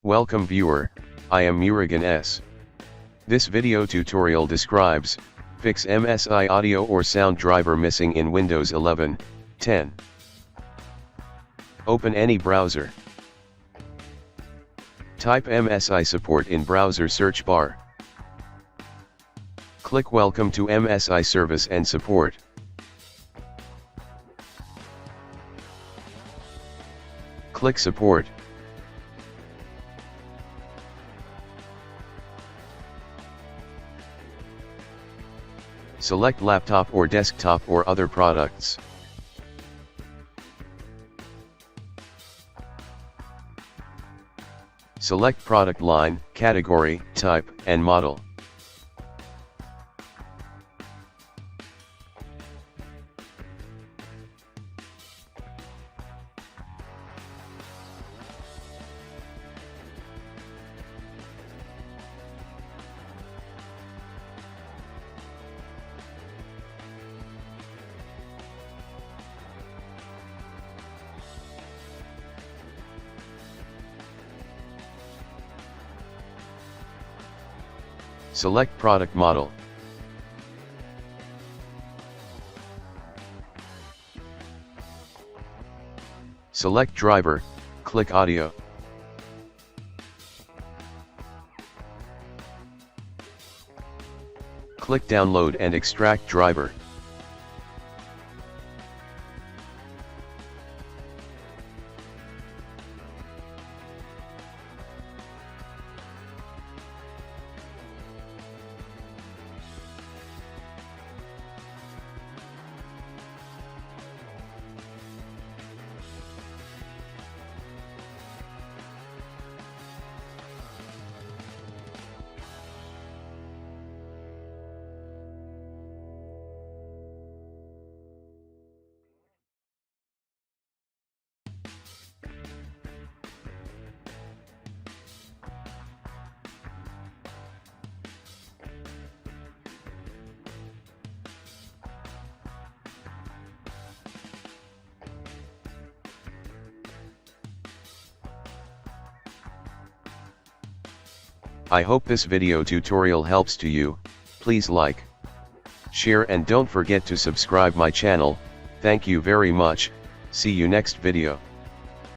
Welcome viewer, I am Murugan S. This video tutorial describes, fix MSI audio or sound driver missing in Windows 11, 10. Open any browser. Type MSI support in browser search bar. Click Welcome to MSI service and support. Click Support. Select laptop or desktop or other products. Select product line, category, type, and model. Select product model. Select driver, click audio. Click download and extract driver. I hope this video tutorial helps to you. Please like, share and don't forget to subscribe my channel. Thank you very much. See you next video.